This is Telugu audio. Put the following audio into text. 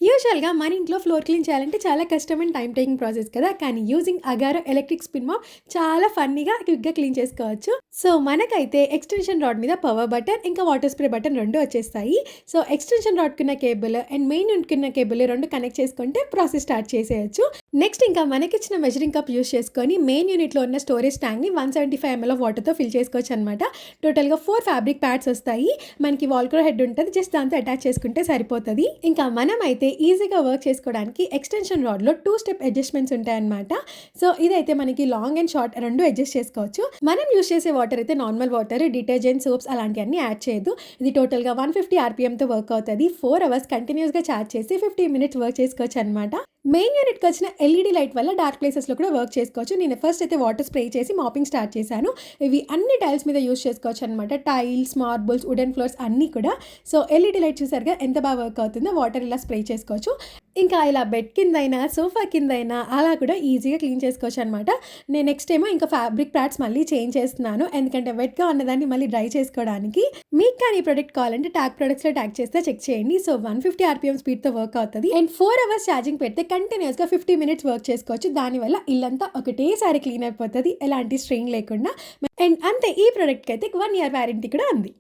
యూజువల్‌గా మన ఇంట్లో ఫ్లోర్ క్లీన్ చేయాలంటే చాలా కష్టం అండ్ టైమ్ టేకింగ్ ప్రాసెస్ కదా! కానీ using Agaro electric spin mop చాలా ఫన్నీగా, క్విక్‌గా క్లీన్ చేసుకోవచ్చు. సో, మనకైతే ఎక్స్‌టెన్షన్ రాడ్ మీద పవర్ బటన్, ఇంకా వాటర్ స్ప్రే బటన్ 2 వచ్చేస్తాయి. సో, ఎక్స్‌టెన్షన్ రాడ్‌కున్న కేబుల్ అండ్ మెయిన్ యూనిట్‌కున్న కేబుల్ 2 కనెక్ట్ చేసుకుంటే ప్రాసెస్ స్టార్ట్ చేసేయొచ్చు. నెక్స్ట్ ఇంకా మనకిచ్చిన మెజరింగ్ కప్ యూజ్ చేసుకొని మెయిన్ యూనిట్‌లో ఉన్న స్టోరేజ్ ట్యాంక్‌ని 175 ఎంఎల్ ఆఫ్ వాటర్‌తో ఫిల్ చేసుకోవచ్చనమాట. టోటల్‌గా 4 ఫ్యాబ్రిక్ ప్యాడ్స్ వస్తాయి. మనకి వాల్క్రో హెడ్ ఉంటది. జస్ట్ దాంతో అటాచ్ చేసుకుంటే సరిపోతది. ఇంకా మనమైతే ఈజీగా వర్క్ చేసుకోవడానికి ఎక్స్‌టెన్షన్ రాడ్‌లో 2 స్టెప్ అడ్జస్ట్‌మెంట్స్ ఉంటాయన్నమాట. సో, ఇదైతే మనకి లాంగ్ అండ్ షార్ట్ 2 అడ్జస్ట్ చేసుకోవచ్చు. మనం యూజ్ చేసే వాటర్ అయితే నార్మల్ వాటర్, డిటర్జెంట్, సోప్స్ అలాంటివన్నీ యాడ్ చేయొద్దు. ఇది టోటల్‌గా 150 ఆర్‌పీఎంతో వర్క్ అవుతది. 4 అవర్స్ కంటిన్యూయస్‌గా చార్జ్ చేసి 15 మినిట్స్ వర్క్ చేసుకోవచ్చనమాట. మెయిన్ యూనిట్‌కి వచ్చిన ఎల్ఈడీ లైట్ వల్ల డార్క్ ప్లేసెస్‌లో కూడా వర్క్ చేసుకోవచ్చు. నేను ఫస్ట్ అయితే వాటర్ స్ప్రే చేసి మాపింగ్ స్టార్ట్ చేశాను. ఇవి అన్ని టైల్స్ మీద యూజ్ చేసుకోవచ్చనమాట. టైల్స్, మార్బుల్స్, వుడెన్ ఫ్లోర్స్ అన్నీ కూడా. సో, ఎల్ఈడీ లైట్ చూసారుగా ఎంత బాగా వర్క్ అవుతుందో. వాటర్ ఇలా స్ప్రే చేసుకోవచ్చు. ఇంకా ఇలా బెడ్ కిందైనా, సోఫా కిందైనా అలా కూడా ఈజీగా క్లీన్ చేసుకోవచ్చనమాట. నేను నెక్స్ట్ ఏమో ఇంకా ఫ్యాబ్రిక్ ప్యాడ్స్ మళ్ళీ చేంజ్ చేస్తున్నాను. ఎందుకంటే వెట్‌గా ఉన్నదాన్ని మళ్ళీ డ్రై చేసుకోవడానికి. మీకు కానీ ఈ ప్రొడక్ట్ కావాలంటే ట్యాగ్ ప్రొడక్ట్స్‌లో ట్యాగ్ చేస్తే చెక్ చేయండి. సో, 150 ఆర్‌పీఎం స్పీడ్‌తో వర్క్ అవుతది. అండ్ 4 అవర్స్ ఛార్జింగ్ పెడితే కంటిన్యూయస్‌గా 50 మినిట్స్ వర్క్ చేసుకోవచ్చు. దానివల్ల ఇల్లంతా ఒకటేసారి క్లీన్ అయిపోతది. ఎలాంటి స్ట్రెయిన్ లేకుండా. అండ్ అంతే, ఈ ప్రొడక్ట్‌కైతే 1 ఇయర్ వారంటీ కూడా ఉంది.